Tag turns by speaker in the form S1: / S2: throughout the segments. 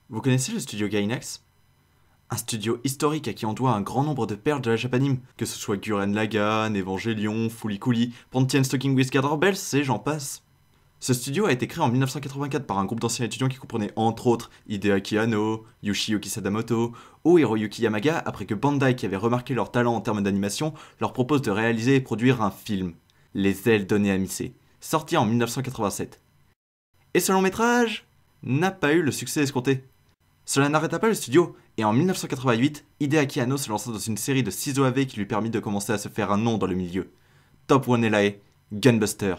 S1: Vous connaissez le studio Gainax? Un studio historique à qui on doit un grand nombre de perles de la Japanime, que ce soit Gurren Lagann, Evangelion, Fooly Cooly, Panty Stocking with Bells, et j'en passe. Ce studio a été créé en 1984 par un groupe d'anciens étudiants qui comprenait entre autres Hideaki Anno, Yoshiyuki Sadamoto ou Hiroyuki Yamaga après que Bandai, qui avait remarqué leur talent en termes d'animation, leur propose de réaliser et produire un film, Les Ailes données à Misé, sorti en 1987. Et ce long métrage n'a pas eu le succès escompté. Cela n'arrêta pas le studio, et en 1988, Hideaki Anno se lança dans une série de 6 OAV qui lui permit de commencer à se faire un nom dans le milieu. Top One Elae, Gunbuster.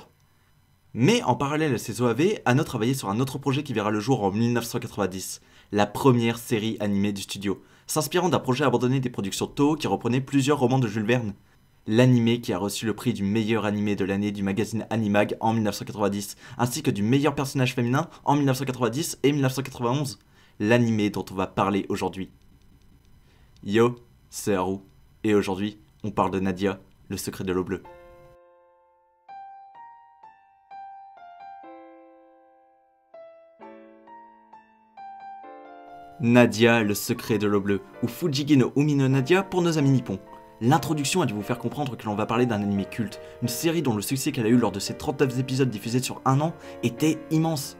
S1: Mais en parallèle à ces OAV, Anno travaillait sur un autre projet qui verra le jour en 1990, la première série animée du studio, s'inspirant d'un projet abandonné des productions Toho qui reprenait plusieurs romans de Jules Verne. L'animé qui a reçu le prix du meilleur animé de l'année du magazine Animag en 1990, ainsi que du meilleur personnage féminin en 1990 et 1991. L'animé dont on va parler aujourd'hui. Yo, c'est Haru, et aujourd'hui, on parle de Nadia, le secret de l'eau bleue. Nadia, le secret de l'eau bleue, ou Fujigi no Umi no Nadia pour nos amis nippons. L'introduction a dû vous faire comprendre que l'on va parler d'un animé culte, une série dont le succès qu'elle a eu lors de ses 39 épisodes diffusés sur un an était immense.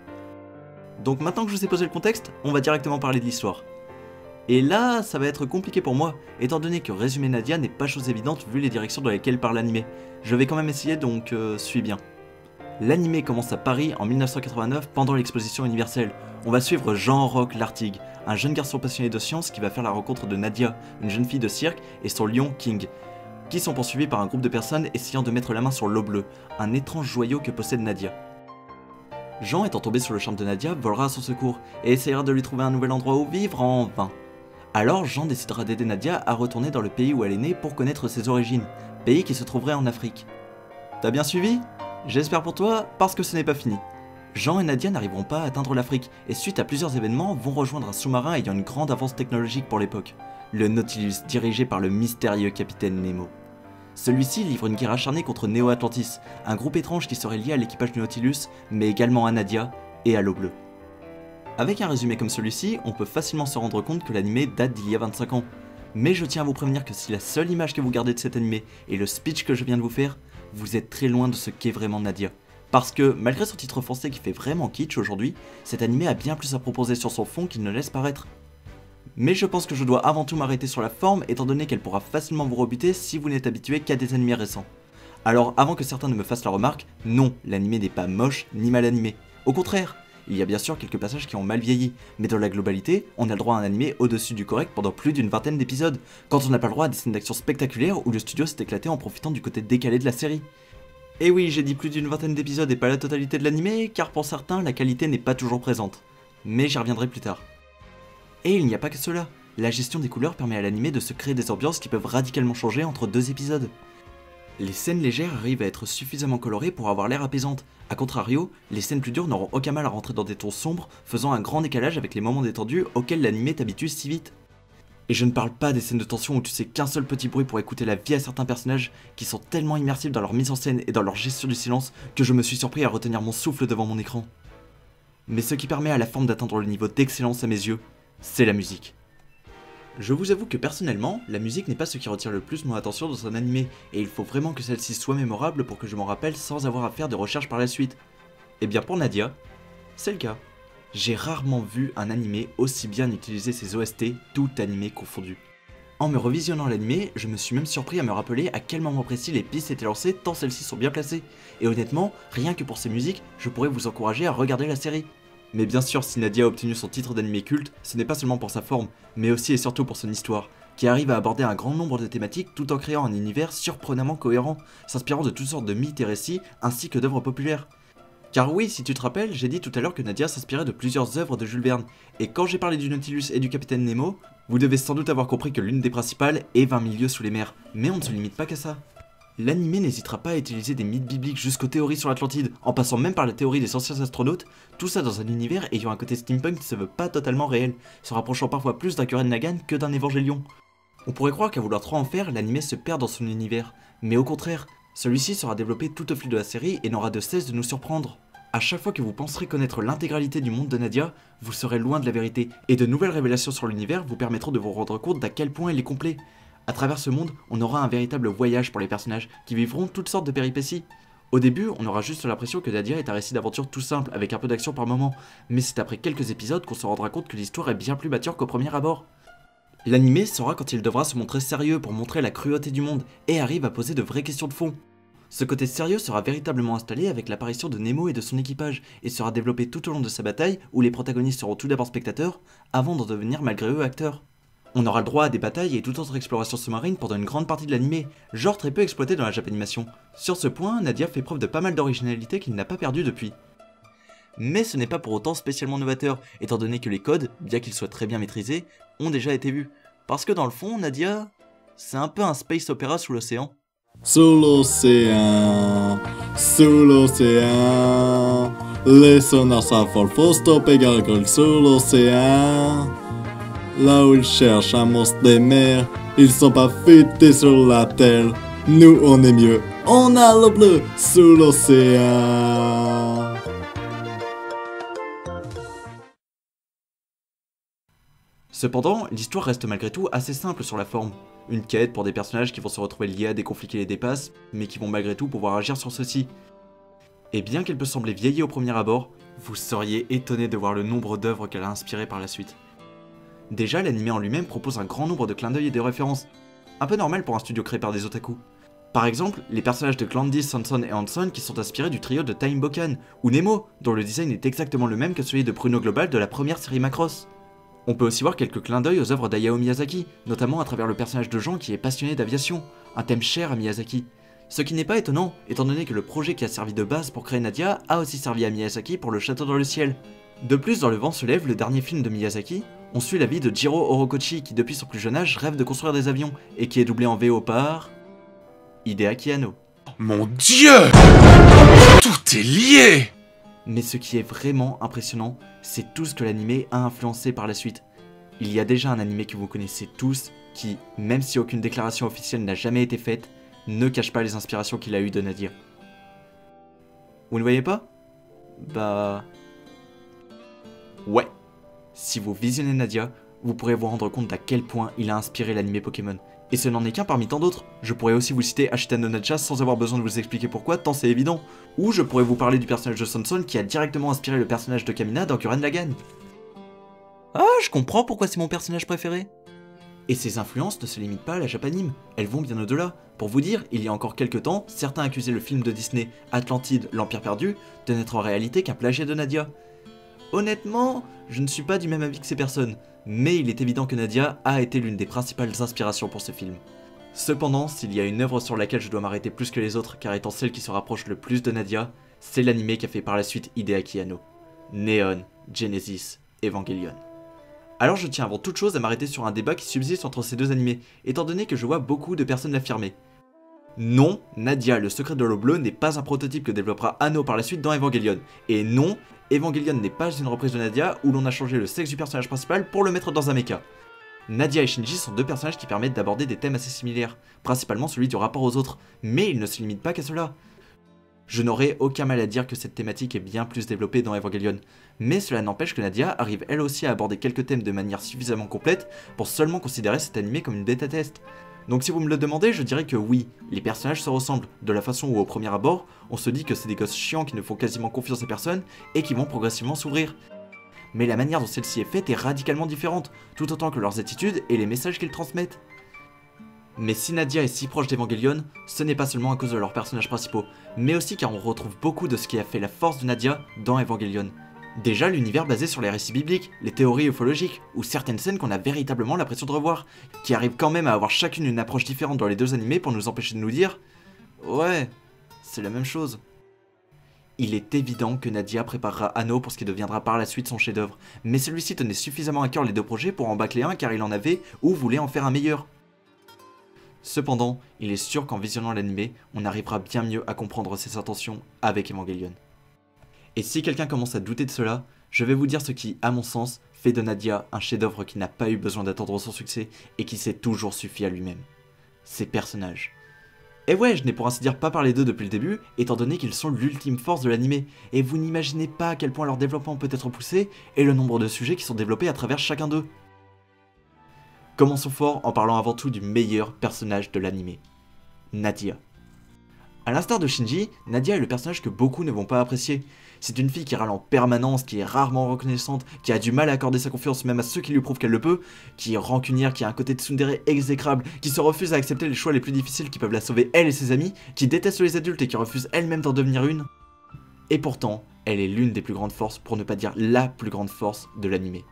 S1: Donc maintenant que je vous ai posé le contexte, on va directement parler de l'histoire. Et là, ça va être compliqué pour moi, étant donné que résumer Nadia n'est pas chose évidente vu les directions dans lesquelles parle l'animé. Je vais quand même essayer, donc suis bien. L'animé commence à Paris en 1989 pendant l'exposition universelle. On va suivre Jean-Roch Lartigue, un jeune garçon passionné de science qui va faire la rencontre de Nadia, une jeune fille de cirque, et son lion King, qui sont poursuivis par un groupe de personnes essayant de mettre la main sur l'eau bleue, un étrange joyau que possède Nadia. Jean, étant tombé sur le charme de Nadia, volera à son secours et essayera de lui trouver un nouvel endroit où vivre en vain. Alors Jean décidera d'aider Nadia à retourner dans le pays où elle est née pour connaître ses origines, pays qui se trouverait en Afrique. T'as bien suivi? J'espère pour toi, parce que ce n'est pas fini. Jean et Nadia n'arriveront pas à atteindre l'Afrique, et suite à plusieurs événements, vont rejoindre un sous-marin ayant une grande avance technologique pour l'époque, le Nautilus dirigé par le mystérieux capitaine Nemo. Celui-ci livre une guerre acharnée contre Neo Atlantis, un groupe étrange qui serait lié à l'équipage du Nautilus, mais également à Nadia et à l'eau bleue. Avec un résumé comme celui-ci, on peut facilement se rendre compte que l'animé date d'il y a 25 ans. Mais je tiens à vous prévenir que si la seule image que vous gardez de cet animé est le speech que je viens de vous faire, vous êtes très loin de ce qu'est vraiment Nadia. Parce que, malgré son titre français qui fait vraiment kitsch aujourd'hui, cet animé a bien plus à proposer sur son fond qu'il ne laisse paraître. Mais je pense que je dois avant tout m'arrêter sur la forme, étant donné qu'elle pourra facilement vous rebuter si vous n'êtes habitué qu'à des animés récents. Alors avant que certains ne me fassent la remarque, non, l'animé n'est pas moche ni mal animé. Au contraire, il y a bien sûr quelques passages qui ont mal vieilli, mais dans la globalité, on a le droit à un animé au-dessus du correct pendant plus d'une vingtaine d'épisodes, quand on n'a pas le droit à des scènes d'action spectaculaires où le studio s'est éclaté en profitant du côté décalé de la série. Et oui, j'ai dit plus d'une vingtaine d'épisodes et pas la totalité de l'animé, car pour certains, la qualité n'est pas toujours présente. Mais j'y reviendrai plus tard. Et il n'y a pas que cela, la gestion des couleurs permet à l'animé de se créer des ambiances qui peuvent radicalement changer entre deux épisodes. Les scènes légères arrivent à être suffisamment colorées pour avoir l'air apaisante. A contrario, les scènes plus dures n'auront aucun mal à rentrer dans des tons sombres, faisant un grand décalage avec les moments détendus auxquels l'animé t'habitue si vite. Et je ne parle pas des scènes de tension où tu sais qu'un seul petit bruit pour écouter la vie à certains personnages qui sont tellement immersifs dans leur mise en scène et dans leur gestion du silence que je me suis surpris à retenir mon souffle devant mon écran. Mais ce qui permet à la forme d'atteindre le niveau d'excellence à mes yeux, c'est la musique. Je vous avoue que personnellement, la musique n'est pas ce qui retire le plus mon attention dans un animé, et il faut vraiment que celle-ci soit mémorable pour que je m'en rappelle sans avoir à faire de recherche par la suite. Et bien pour Nadia, c'est le cas. J'ai rarement vu un animé aussi bien utiliser ses OST, tout animé confondu. En me revisionnant l'animé, je me suis même surpris à me rappeler à quel moment précis les pistes étaient lancées tant celles-ci sont bien placées. Et honnêtement, rien que pour ces musiques, je pourrais vous encourager à regarder la série. Mais bien sûr, si Nadia a obtenu son titre d'animé culte, ce n'est pas seulement pour sa forme, mais aussi et surtout pour son histoire, qui arrive à aborder un grand nombre de thématiques tout en créant un univers surprenamment cohérent, s'inspirant de toutes sortes de mythes et récits, ainsi que d'œuvres populaires. Car oui, si tu te rappelles, j'ai dit tout à l'heure que Nadia s'inspirait de plusieurs œuvres de Jules Verne, et quand j'ai parlé du Nautilus et du Capitaine Nemo, vous devez sans doute avoir compris que l'une des principales est 20 000 lieues sous les mers, mais on ne se limite pas qu'à ça. L'animé n'hésitera pas à utiliser des mythes bibliques jusqu'aux théories sur l'Atlantide, en passant même par la théorie des anciens astronautes, tout ça dans un univers ayant un côté steampunk qui se veut pas totalement réel, se rapprochant parfois plus d'un Gurren Lagann que d'un Evangelion. On pourrait croire qu'à vouloir trop en faire, l'animé se perd dans son univers, mais au contraire, celui-ci sera développé tout au fil de la série et n'aura de cesse de nous surprendre. À chaque fois que vous penserez connaître l'intégralité du monde de Nadia, vous serez loin de la vérité, et de nouvelles révélations sur l'univers vous permettront de vous rendre compte d'à quel point il est complet. À travers ce monde, on aura un véritable voyage pour les personnages, qui vivront toutes sortes de péripéties. Au début, on aura juste l'impression que Nadia est un récit d'aventure tout simple, avec un peu d'action par moment, mais c'est après quelques épisodes qu'on se rendra compte que l'histoire est bien plus mature qu'au premier abord. L'anime saura quand il devra se montrer sérieux pour montrer la cruauté du monde, et arrive à poser de vraies questions de fond. Ce côté sérieux sera véritablement installé avec l'apparition de Nemo et de son équipage, et sera développé tout au long de sa bataille, où les protagonistes seront tout d'abord spectateurs, avant d'en devenir malgré eux acteurs. On aura le droit à des batailles et toute autre exploration sous-marine pendant une grande partie de l'anime, genre très peu exploité dans la Japanimation. Sur ce point, Nadia fait preuve de pas mal d'originalité qu'il n'a pas perdu depuis. Mais ce n'est pas pour autant spécialement novateur, étant donné que les codes, bien qu'ils soient très bien maîtrisés, ont déjà été vus. Parce que dans le fond, Nadia, c'est un peu un space opéra sous l'océan.
S2: Sous l'océan, les sonars s'affolent, faut stopper Gargoyle sous l'océan. Là où ils cherchent un monstre des mers, ils sont pas futés sur la terre. Nous on est mieux, on a l'eau bleue sous l'océan.
S1: Cependant, l'histoire reste malgré tout assez simple sur la forme. Une quête pour des personnages qui vont se retrouver liés à des conflits qui les dépassent, mais qui vont malgré tout pouvoir agir sur ceux-ci. Et bien qu'elle peut sembler vieillie au premier abord, vous seriez étonné de voir le nombre d'œuvres qu'elle a inspirées par la suite. Déjà, l'anime en lui-même propose un grand nombre de clins d'œil et de références, un peu normal pour un studio créé par des otaku. Par exemple, les personnages de Glandis, Sanson et Hanson qui sont inspirés du trio de Time Bokan, ou Nemo, dont le design est exactement le même que celui de Bruno Global de la première série Macross. On peut aussi voir quelques clins d'œil aux œuvres d'Hayao Miyazaki, notamment à travers le personnage de Jean qui est passionné d'aviation, un thème cher à Miyazaki. Ce qui n'est pas étonnant, étant donné que le projet qui a servi de base pour créer Nadia a aussi servi à Miyazaki pour le château dans le ciel. De plus, dans Le vent se lève, le dernier film de Miyazaki, on suit la vie de Jiro Orokochi qui depuis son plus jeune âge rêve de construire des avions, et qui est doublé en VO par... Hideaki Anno.
S3: Mon Dieu! Tout est lié!
S1: Mais ce qui est vraiment impressionnant, c'est tout ce que l'anime a influencé par la suite. Il y a déjà un anime que vous connaissez tous, qui, même si aucune déclaration officielle n'a jamais été faite, ne cache pas les inspirations qu'il a eues de Nadia. Vous ne voyez pas? Bah... ouais. Si vous visionnez Nadia, vous pourrez vous rendre compte d'à quel point il a inspiré l'anime Pokémon. Et ce n'en est qu'un parmi tant d'autres. Je pourrais aussi vous citer Ashita no Nacha sans avoir besoin de vous expliquer pourquoi, tant c'est évident. Ou je pourrais vous parler du personnage de Sanson qui a directement inspiré le personnage de Kamina dans Gurren Lagann. Ah, je comprends pourquoi c'est mon personnage préféré. Et ces influences ne se limitent pas à la Japanime, elles vont bien au-delà. Pour vous dire, il y a encore quelques temps, certains accusaient le film de Disney, Atlantide, l'Empire perdu, de n'être en réalité qu'un plagiat de Nadia. Honnêtement, je ne suis pas du même avis que ces personnes, mais il est évident que Nadia a été l'une des principales inspirations pour ce film. Cependant, s'il y a une œuvre sur laquelle je dois m'arrêter plus que les autres, car étant celle qui se rapproche le plus de Nadia, c'est l'anime qu'a fait par la suite Hideaki Anno. Neon, Genesis, Evangelion. Alors je tiens avant toute chose à m'arrêter sur un débat qui subsiste entre ces deux animés, étant donné que je vois beaucoup de personnes l'affirmer. Non, Nadia, le secret de l'eau bleue n'est pas un prototype que développera Anno par la suite dans Evangelion. Et non, Evangelion n'est pas une reprise de Nadia où l'on a changé le sexe du personnage principal pour le mettre dans un mecha. Nadia et Shinji sont deux personnages qui permettent d'aborder des thèmes assez similaires, principalement celui du rapport aux autres, mais ils ne se limitent pas qu'à cela. Je n'aurais aucun mal à dire que cette thématique est bien plus développée dans Evangelion, mais cela n'empêche que Nadia arrive elle aussi à aborder quelques thèmes de manière suffisamment complète pour seulement considérer cet anime comme une bêta test. Donc si vous me le demandez, je dirais que oui, les personnages se ressemblent, de la façon où au premier abord, on se dit que c'est des gosses chiants qui ne font quasiment confiance à personne et qui vont progressivement s'ouvrir. Mais la manière dont celle-ci est faite est radicalement différente, tout autant que leurs attitudes et les messages qu'ils transmettent. Mais si Nadia est si proche d'Evangelion, ce n'est pas seulement à cause de leurs personnages principaux, mais aussi car on retrouve beaucoup de ce qui a fait la force de Nadia dans Evangelion. Déjà l'univers basé sur les récits bibliques, les théories ufologiques, ou certaines scènes qu'on a véritablement l'impression de revoir, qui arrivent quand même à avoir chacune une approche différente dans les deux animés pour nous empêcher de nous dire « ouais, c'est la même chose ». Il est évident que Nadia préparera Anno pour ce qui deviendra par la suite son chef-d'œuvre, mais celui-ci tenait suffisamment à cœur les deux projets pour en bâcler un car il en avait ou voulait en faire un meilleur. Cependant, il est sûr qu'en visionnant l'anime, on arrivera bien mieux à comprendre ses intentions avec Evangelion. Et si quelqu'un commence à douter de cela, je vais vous dire ce qui, à mon sens, fait de Nadia un chef-d'œuvre qui n'a pas eu besoin d'attendre son succès et qui s'est toujours suffi à lui-même. Ses personnages. Et ouais, je n'ai pour ainsi dire pas parlé d'eux depuis le début, étant donné qu'ils sont l'ultime force de l'anime, et vous n'imaginez pas à quel point leur développement peut être poussé, et le nombre de sujets qui sont développés à travers chacun d'eux. Commençons fort en parlant avant tout du meilleur personnage de l'anime, Nadia. A l'instar de Shinji, Nadia est le personnage que beaucoup ne vont pas apprécier. C'est une fille qui râle en permanence, qui est rarement reconnaissante, qui a du mal à accorder sa confiance même à ceux qui lui prouvent qu'elle le peut, qui est rancunière, qui a un côté tsundere exécrable, qui se refuse à accepter les choix les plus difficiles qui peuvent la sauver elle et ses amis, qui déteste les adultes et qui refuse elle-même d'en devenir une. Et pourtant, elle est l'une des plus grandes forces, pour ne pas dire la plus grande force de l'anime.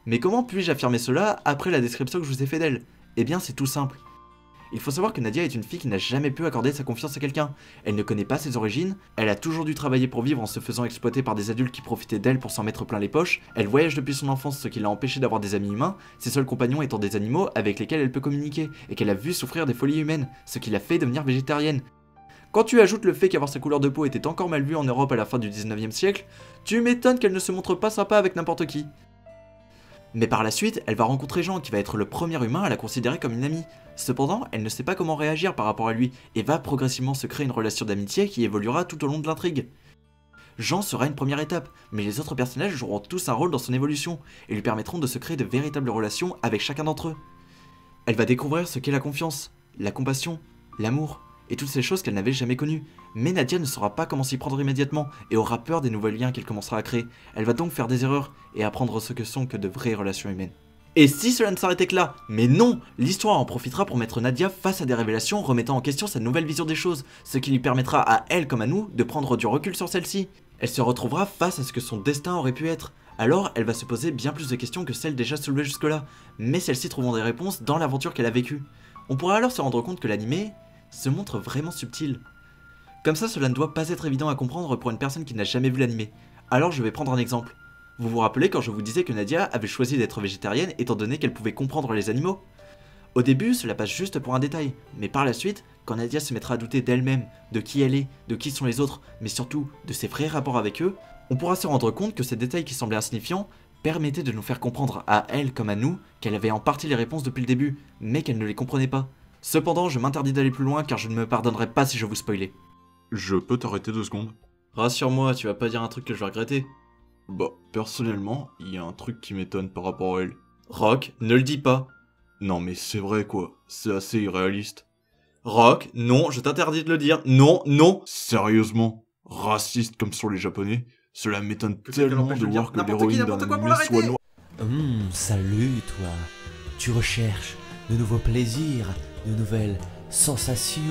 S1: Mais comment puis-je affirmer cela après la description que je vous ai fait d'elle? Eh bien c'est tout simple. Il faut savoir que Nadia est une fille qui n'a jamais pu accorder sa confiance à quelqu'un. Elle ne connaît pas ses origines, elle a toujours dû travailler pour vivre en se faisant exploiter par des adultes qui profitaient d'elle pour s'en mettre plein les poches, elle voyage depuis son enfance ce qui l'a empêché d'avoir des amis humains, ses seuls compagnons étant des animaux avec lesquels elle peut communiquer, et qu'elle a vu souffrir des folies humaines, ce qui l'a fait devenir végétarienne. Quand tu ajoutes le fait qu'avoir sa couleur de peau était encore mal vu en Europe à la fin du 19e siècle, tu m'étonnes qu'elle ne se montre pas sympa avec n'importe qui. Mais par la suite, elle va rencontrer Jean qui va être le premier humain à la considérer comme une amie. Cependant, elle ne sait pas comment réagir par rapport à lui et va progressivement se créer une relation d'amitié qui évoluera tout au long de l'intrigue. Jean sera une première étape, mais les autres personnages joueront tous un rôle dans son évolution et lui permettront de se créer de véritables relations avec chacun d'entre eux. Elle va découvrir ce qu'est la confiance, la compassion, l'amour et toutes ces choses qu'elle n'avait jamais connues. Mais Nadia ne saura pas comment s'y prendre immédiatement et aura peur des nouveaux liens qu'elle commencera à créer. Elle va donc faire des erreurs et apprendre ce que sont que de vraies relations humaines. Et si cela ne s'arrêtait que là? Mais non! L'histoire en profitera pour mettre Nadia face à des révélations remettant en question sa nouvelle vision des choses, ce qui lui permettra à elle comme à nous de prendre du recul sur celle-ci. Elle se retrouvera face à ce que son destin aurait pu être. Alors elle va se poser bien plus de questions que celles déjà soulevées jusque-là, mais celles-ci trouveront des réponses dans l'aventure qu'elle a vécue. On pourra alors se rendre compte que l'anime se montre vraiment subtil. Comme ça, cela ne doit pas être évident à comprendre pour une personne qui n'a jamais vu l'anime. Alors je vais prendre un exemple. Vous vous rappelez quand je vous disais que Nadia avait choisi d'être végétarienne étant donné qu'elle pouvait comprendre les animaux? Au début, cela passe juste pour un détail, mais par la suite, quand Nadia se mettra à douter d'elle-même, de qui elle est, de qui sont les autres, mais surtout de ses vrais rapports avec eux, on pourra se rendre compte que ces détails qui semblaient insignifiants permettaient de nous faire comprendre à elle comme à nous qu'elle avait en partie les réponses depuis le début, mais qu'elle ne les comprenait pas. Cependant, je m'interdis d'aller plus loin car je ne me pardonnerai pas si je vous spoilais.
S2: Je peux t'arrêter 2 secondes?
S1: Rassure-moi, tu vas pas dire un truc que je vais regretter.
S2: Bah, personnellement, il y a un truc qui m'étonne par rapport à elle.
S1: Rock, ne le dis pas.
S2: Non mais c'est vrai quoi, c'est assez irréaliste.
S1: Rock, non, je t'interdis de le dire. Non, non.
S2: Sérieusement, raciste comme sont les japonais, cela m'étonne tellement de voir que l'héroïne d'un anime soit noire.
S4: Salut toi. Tu recherches de nouveaux plaisirs, de nouvelles sensations.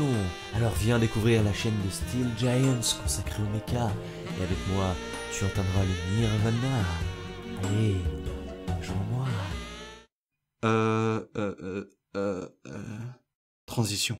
S4: Alors viens découvrir la chaîne de Steel Giants consacrée au mecha. Et avec moi, tu entendras le Nirvana. Allez, rejoins-moi.
S1: Transition.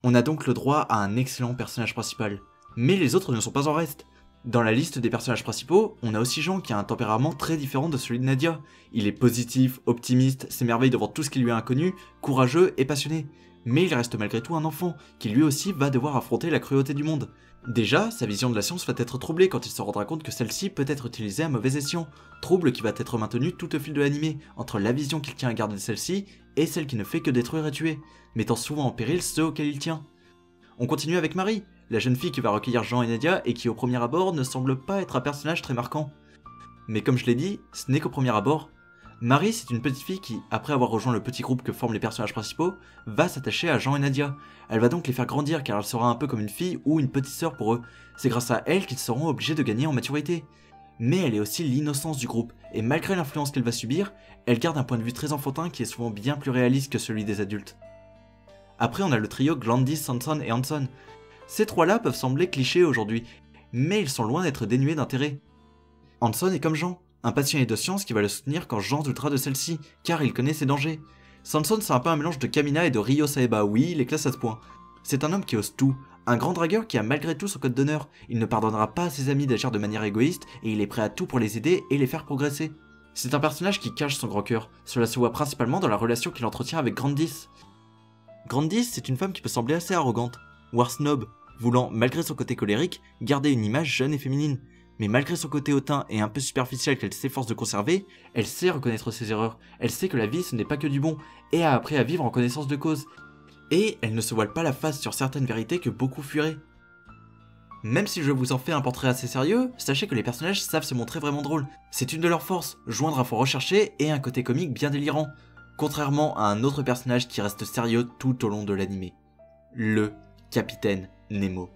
S1: On a donc le droit à un excellent personnage principal, mais les autres ne sont pas en reste. Dans la liste des personnages principaux, on a aussi Jean qui a un tempérament très différent de celui de Nadia. Il est positif, optimiste, s'émerveille devant tout ce qui lui est inconnu, courageux et passionné. Mais il reste malgré tout un enfant, qui lui aussi va devoir affronter la cruauté du monde. Déjà, sa vision de la science va être troublée quand il se rendra compte que celle-ci peut être utilisée à mauvais escient, trouble qui va être maintenu tout au fil de l'anime, entre la vision qu'il tient à garder de celle-ci et celle qui ne fait que détruire et tuer, mettant souvent en péril ceux auxquels il tient. On continue avec Marie, la jeune fille qui va recueillir Jean et Nadia et qui au premier abord ne semble pas être un personnage très marquant. Mais comme je l'ai dit, ce n'est qu'au premier abord. Marie, c'est une petite fille qui, après avoir rejoint le petit groupe que forment les personnages principaux, va s'attacher à Jean et Nadia. Elle va donc les faire grandir car elle sera un peu comme une fille ou une petite sœur pour eux. C'est grâce à elle qu'ils seront obligés de gagner en maturité. Mais elle est aussi l'innocence du groupe, et malgré l'influence qu'elle va subir, elle garde un point de vue très enfantin qui est souvent bien plus réaliste que celui des adultes. Après on a le trio Glandis, Sanson et Hanson. Ces trois-là peuvent sembler clichés aujourd'hui, mais ils sont loin d'être dénués d'intérêt. Hanson est comme Jean, un passionné de science qui va le soutenir quand Jean doutera de celle-ci, car il connaît ses dangers. Sanson c'est un peu un mélange de Kamina et de Ryo Saeba, oui, il est classe à ce point. C'est un homme qui ose tout, un grand dragueur qui a malgré tout son code d'honneur, il ne pardonnera pas à ses amis d'agir de manière égoïste et il est prêt à tout pour les aider et les faire progresser. C'est un personnage qui cache son grand cœur, cela se voit principalement dans la relation qu'il entretient avec Grandis. Grandis c'est une femme qui peut sembler assez arrogante, voire snob, voulant, malgré son côté colérique, garder une image jeune et féminine. Mais malgré son côté hautain et un peu superficiel qu'elle s'efforce de conserver, elle sait reconnaître ses erreurs, elle sait que la vie ce n'est pas que du bon, et a appris à vivre en connaissance de cause. Et elle ne se voile pas la face sur certaines vérités que beaucoup fuiraient. Même si je vous en fais un portrait assez sérieux, sachez que les personnages savent se montrer vraiment drôles. C'est une de leurs forces, joindre un fond recherché et un côté comique bien délirant, contrairement à un autre personnage qui reste sérieux tout au long de l'anime. Le Capitaine Nemo.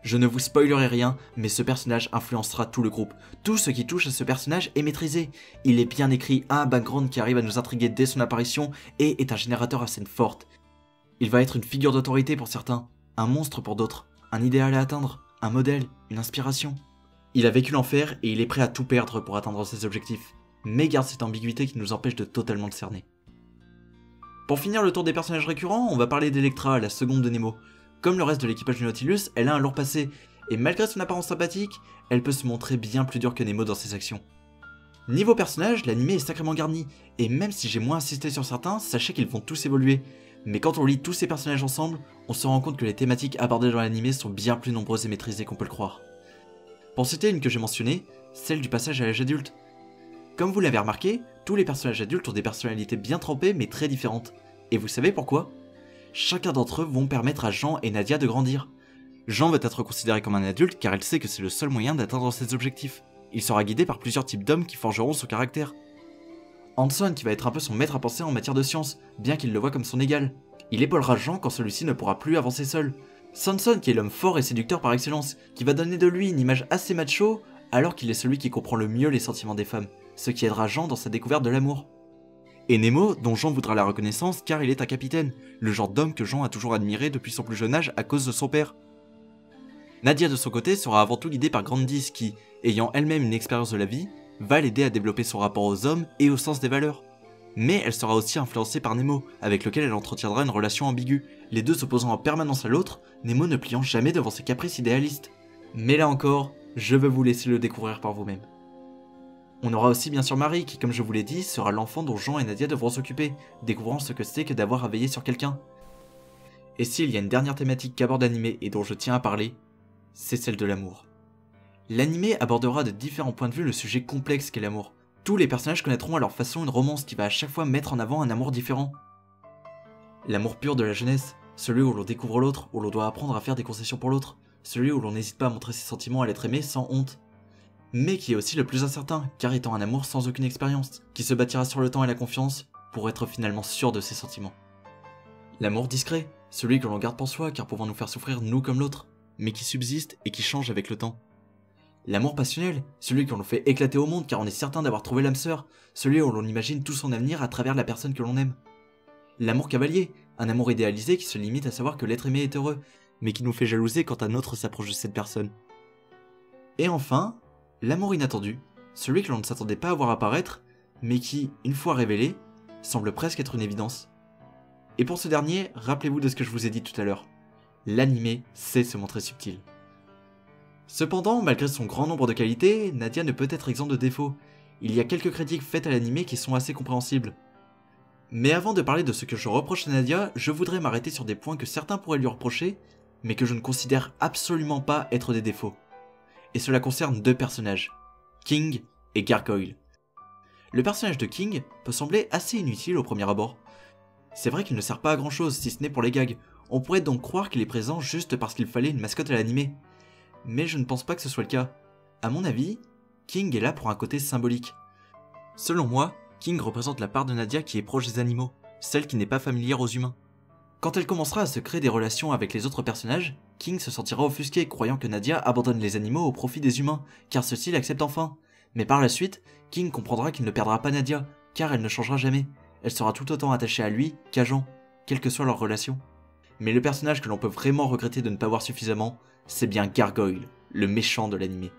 S1: Je ne vous spoilerai rien, mais ce personnage influencera tout le groupe. Tout ce qui touche à ce personnage est maîtrisé. Il est bien écrit, a un background qui arrive à nous intriguer dès son apparition et est un générateur à scène forte. Il va être une figure d'autorité pour certains, un monstre pour d'autres, un idéal à atteindre, un modèle, une inspiration. Il a vécu l'enfer et il est prêt à tout perdre pour atteindre ses objectifs, mais garde cette ambiguïté qui nous empêche de totalement le cerner. Pour finir le tour des personnages récurrents, on va parler d'Electra, la seconde de Nemo. Comme le reste de l'équipage du Nautilus, elle a un lourd passé, et malgré son apparence sympathique, elle peut se montrer bien plus dure que Nemo dans ses actions. Niveau personnage, l'anime est sacrément garni, et même si j'ai moins insisté sur certains, sachez qu'ils vont tous évoluer. Mais quand on lit tous ces personnages ensemble, on se rend compte que les thématiques abordées dans l'anime sont bien plus nombreuses et maîtrisées qu'on peut le croire. Pour citer une que j'ai mentionnée, celle du passage à l'âge adulte. Comme vous l'avez remarqué, tous les personnages adultes ont des personnalités bien trempées mais très différentes. Et vous savez pourquoi ? Chacun d'entre eux vont permettre à Jean et Nadia de grandir. Jean veut être considéré comme un adulte car elle sait que c'est le seul moyen d'atteindre ses objectifs. Il sera guidé par plusieurs types d'hommes qui forgeront son caractère. Hanson qui va être un peu son maître à penser en matière de science, bien qu'il le voit comme son égal. Il épaulera Jean quand celui-ci ne pourra plus avancer seul. Samson qui est l'homme fort et séducteur par excellence, qui va donner de lui une image assez macho, alors qu'il est celui qui comprend le mieux les sentiments des femmes, ce qui aidera Jean dans sa découverte de l'amour. Et Nemo, dont Jean voudra la reconnaissance car il est un capitaine, le genre d'homme que Jean a toujours admiré depuis son plus jeune âge à cause de son père. Nadia de son côté sera avant tout guidée par Grandis qui, ayant elle-même une expérience de la vie, va l'aider à développer son rapport aux hommes et au sens des valeurs. Mais elle sera aussi influencée par Nemo, avec lequel elle entretiendra une relation ambiguë, les deux s'opposant en permanence à l'autre, Nemo ne pliant jamais devant ses caprices idéalistes. Mais là encore, je veux vous laisser le découvrir par vous-même. On aura aussi bien sûr Marie qui, comme je vous l'ai dit, sera l'enfant dont Jean et Nadia devront s'occuper, découvrant ce que c'est que d'avoir à veiller sur quelqu'un. Et s'il y a une dernière thématique qu'aborde l'anime et dont je tiens à parler, c'est celle de l'amour. L'anime abordera de différents points de vue le sujet complexe qu'est l'amour. Tous les personnages connaîtront à leur façon une romance qui va à chaque fois mettre en avant un amour différent. L'amour pur de la jeunesse, celui où l'on découvre l'autre, où l'on doit apprendre à faire des concessions pour l'autre, celui où l'on n'hésite pas à montrer ses sentiments à l'être aimé sans honte. Mais qui est aussi le plus incertain, car étant un amour sans aucune expérience, qui se bâtira sur le temps et la confiance, pour être finalement sûr de ses sentiments. L'amour discret, celui que l'on garde pour soi car pouvant nous faire souffrir nous comme l'autre, mais qui subsiste et qui change avec le temps. L'amour passionnel, celui que l'on fait éclater au monde car on est certain d'avoir trouvé l'âme sœur, celui où l'on imagine tout son avenir à travers la personne que l'on aime. L'amour cavalier, un amour idéalisé qui se limite à savoir que l'être aimé est heureux, mais qui nous fait jalouser quand un autre s'approche de cette personne. Et enfin, l'amour inattendu, celui que l'on ne s'attendait pas à voir apparaître, mais qui, une fois révélé, semble presque être une évidence. Et pour ce dernier, rappelez-vous de ce que je vous ai dit tout à l'heure. L'anime sait se montrer subtil. Cependant, malgré son grand nombre de qualités, Nadia ne peut être exempte de défauts. Il y a quelques critiques faites à l'anime qui sont assez compréhensibles. Mais avant de parler de ce que je reproche à Nadia, je voudrais m'arrêter sur des points que certains pourraient lui reprocher, mais que je ne considère absolument pas être des défauts. Et cela concerne deux personnages, King et Gargoyle. Le personnage de King peut sembler assez inutile au premier abord. C'est vrai qu'il ne sert pas à grand chose si ce n'est pour les gags, on pourrait donc croire qu'il est présent juste parce qu'il fallait une mascotte à l'anime. Mais je ne pense pas que ce soit le cas. À mon avis, King est là pour un côté symbolique. Selon moi, King représente la part de Nadia qui est proche des animaux, celle qui n'est pas familière aux humains. Quand elle commencera à se créer des relations avec les autres personnages, King se sentira offusqué croyant que Nadia abandonne les animaux au profit des humains, car ceux-ci l'acceptent enfin. Mais par la suite, King comprendra qu'il ne perdra pas Nadia, car elle ne changera jamais. Elle sera tout autant attachée à lui qu'à Jean, quelle que soit leur relation. Mais le personnage que l'on peut vraiment regretter de ne pas voir suffisamment, c'est bien Gargoyle, le méchant de l'anime.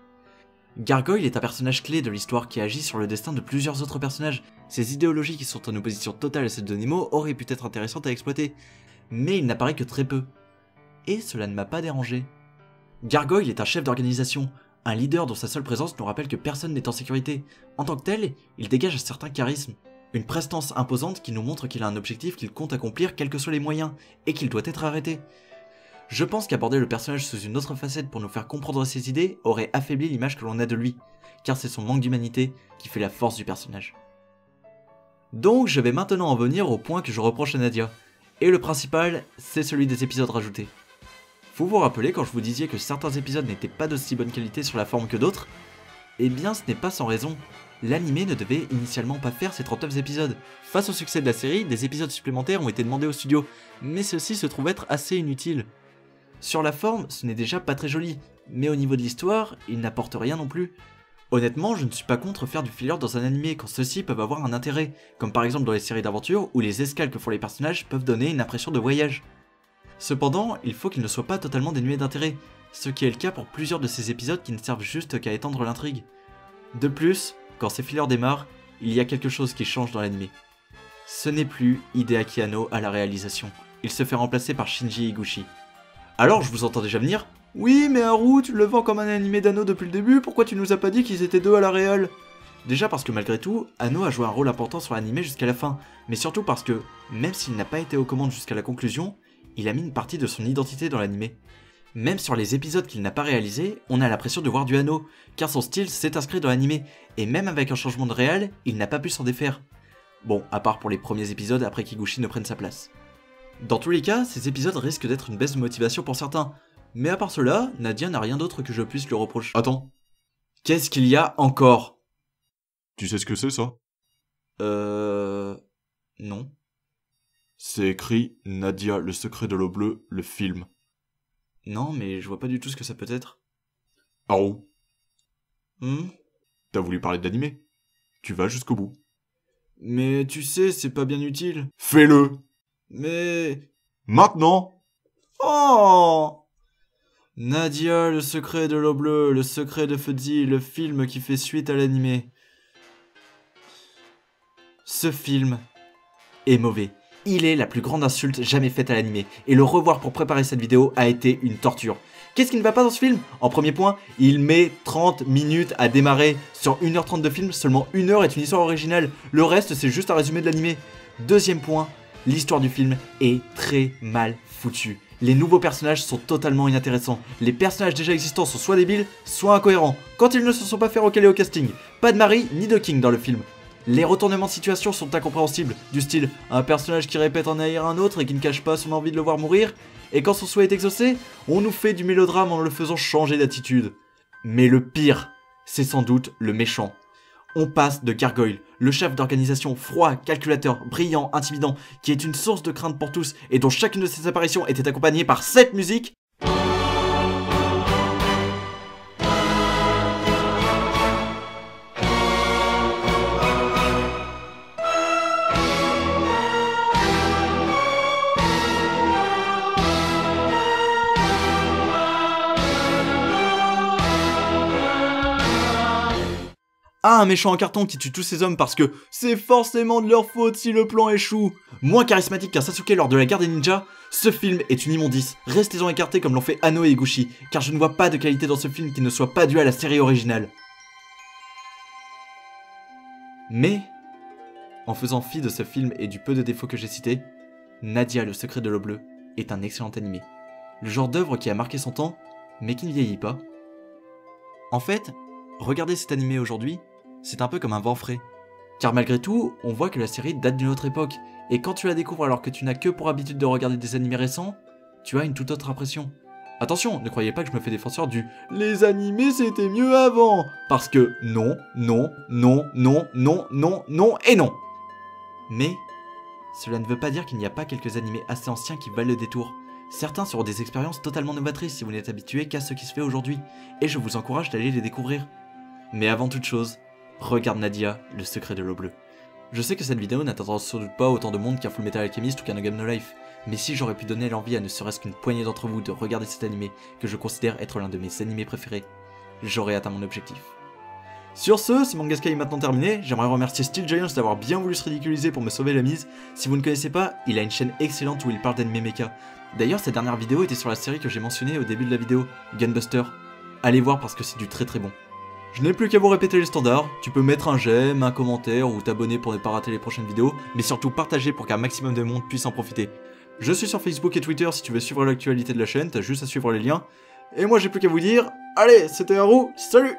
S1: Gargoyle est un personnage clé de l'histoire qui agit sur le destin de plusieurs autres personnages. Ses idéologies qui sont en opposition totale à celles de Nemo auraient pu être intéressantes à exploiter, mais il n'apparaît que très peu. Et cela ne m'a pas dérangé. Gargoyle est un chef d'organisation, un leader dont sa seule présence nous rappelle que personne n'est en sécurité. En tant que tel, il dégage un certain charisme, une prestance imposante qui nous montre qu'il a un objectif qu'il compte accomplir quels que soient les moyens, et qu'il doit être arrêté. Je pense qu'aborder le personnage sous une autre facette pour nous faire comprendre ses idées aurait affaibli l'image que l'on a de lui, car c'est son manque d'humanité qui fait la force du personnage. Donc je vais maintenant en venir au point que je reproche à Nadia, et le principal, c'est celui des épisodes rajoutés. Vous vous rappelez quand je vous disais que certains épisodes n'étaient pas d'aussi bonne qualité sur la forme que d'autres? Eh bien ce n'est pas sans raison, l'anime ne devait initialement pas faire ces 39 épisodes. Face au succès de la série, des épisodes supplémentaires ont été demandés au studio, mais ceux-ci se trouvent être assez inutiles. Sur la forme, ce n'est déjà pas très joli, mais au niveau de l'histoire, ils n'apportent rien non plus. Honnêtement, je ne suis pas contre faire du filler dans un animé quand ceux-ci peuvent avoir un intérêt, comme par exemple dans les séries d'aventure où les escales que font les personnages peuvent donner une impression de voyage. Cependant, il faut qu'ils ne soient pas totalement dénués d'intérêt, ce qui est le cas pour plusieurs de ces épisodes qui ne servent juste qu'à étendre l'intrigue. De plus, quand ces fillers démarrent, il y a quelque chose qui change dans l'anime. Ce n'est plus Hideaki Anno à la réalisation, il se fait remplacer par Shinji Higuchi. Alors je vous entends déjà venir? Oui mais Haru, tu le vends comme un animé d'Anno depuis le début, pourquoi tu nous as pas dit qu'ils étaient deux à la réal? Déjà parce que malgré tout, Anno a joué un rôle important sur l'anime jusqu'à la fin, mais surtout parce que, même s'il n'a pas été aux commandes jusqu'à la conclusion, il a mis une partie de son identité dans l'anime. Même sur les épisodes qu'il n'a pas réalisés, on a l'impression de voir du Anno, car son style s'est inscrit dans l'anime, et même avec un changement de réal, il n'a pas pu s'en défaire. Bon, à part pour les premiers épisodes après qu'Higuchi ne prenne sa place. Dans tous les cas, ces épisodes risquent d'être une baisse de motivation pour certains, mais à part cela, Nadia n'a rien d'autre que je puisse lui reprocher.
S3: Attends,
S1: Qu'est-ce qu'il y a encore?
S3: tu sais ce que c'est ça?
S1: Non.
S3: C'est écrit Nadia, le secret de l'eau bleue, le film.
S1: Non, mais je vois pas du tout ce que ça peut être.
S3: Haru,
S1: T'as
S3: voulu parler d'animé? Tu vas jusqu'au bout.
S1: Mais tu sais, c'est pas bien utile.
S3: Fais-le!
S1: Mais...
S3: Maintenant!
S1: Oh! Nadia, le secret de l'eau bleue, le secret de Fuzzy, le film qui fait suite à l'animé. Ce film est mauvais. Il est la plus grande insulte jamais faite à l'animé, et le revoir pour préparer cette vidéo a été une torture. Qu'est-ce qui ne va pas dans ce film? En premier point, il met 30 minutes à démarrer. Sur 1h30 de film, seulement 1 heure est une histoire originale. Le reste, c'est juste un résumé de l'animé. Deuxième point, l'histoire du film est très mal foutue. Les nouveaux personnages sont totalement inintéressants. Les personnages déjà existants sont soit débiles, soit incohérents, quand ils ne se sont pas fait recaler au casting. Pas de Marie ni de King dans le film. Les retournements de situation sont incompréhensibles, du style un personnage qui répète en haïr un autre et qui ne cache pas son envie de le voir mourir, et quand son souhait est exaucé, on nous fait du mélodrame en le faisant changer d'attitude. Mais le pire, c'est sans doute le méchant. On passe de Gargoyle, le chef d'organisation froid, calculateur, brillant, intimidant, qui est une source de crainte pour tous et dont chacune de ses apparitions était accompagnée par cette musique, à un méchant en carton qui tue tous ses hommes parce que c'est forcément de leur faute si le plan échoue. Moins charismatique qu'un Sasuke lors de la guerre des ninjas, ce film est une immondice. Restez-en écartés comme l'ont fait Anno et Higuchi, car je ne vois pas de qualité dans ce film qui ne soit pas due à la série originale. Mais, en faisant fi de ce film et du peu de défauts que j'ai cités, Nadia, le secret de l'eau bleue est un excellent animé. Le genre d'œuvre qui a marqué son temps, mais qui ne vieillit pas. En fait, regarder cet animé aujourd'hui, c'est un peu comme un vent frais. Car malgré tout, on voit que la série date d'une autre époque, et quand tu la découvres alors que tu n'as que pour habitude de regarder des animés récents, tu as une toute autre impression. Attention, ne croyez pas que je me fais défenseur du « les animés c'était mieux avant » parce que non, non, non, non, non, non, non et non. Mais, cela ne veut pas dire qu'il n'y a pas quelques animés assez anciens qui valent le détour. Certains seront des expériences totalement novatrices si vous n'êtes habitué qu'à ce qui se fait aujourd'hui, et je vous encourage d'aller les découvrir. Mais avant toute chose, regarde Nadia, le secret de l'eau bleue. Je sais que cette vidéo n'atteindra sans doute pas autant de monde qu'un Full Metal Alchemist ou qu'un No Game No Life, mais si j'aurais pu donner l'envie à ne serait-ce qu'une poignée d'entre vous de regarder cet animé que je considère être l'un de mes animés préférés, j'aurais atteint mon objectif. Sur ce, ce manga Sky est maintenant terminé, j'aimerais remercier Steel Giants d'avoir bien voulu se ridiculiser pour me sauver la mise. Si vous ne connaissez pas, il a une chaîne excellente où il parle d'anime mecha. D'ailleurs, cette dernière vidéo était sur la série que j'ai mentionnée au début de la vidéo, Gunbuster. Allez voir parce que c'est du très très bon. Je n'ai plus qu'à vous répéter les standards, tu peux mettre un j'aime, un commentaire ou t'abonner pour ne pas rater les prochaines vidéos, mais surtout partager pour qu'un maximum de monde puisse en profiter. Je suis sur Facebook et Twitter si tu veux suivre l'actualité de la chaîne, t'as juste à suivre les liens. Et moi j'ai plus qu'à vous dire, allez, c'était Haru, salut!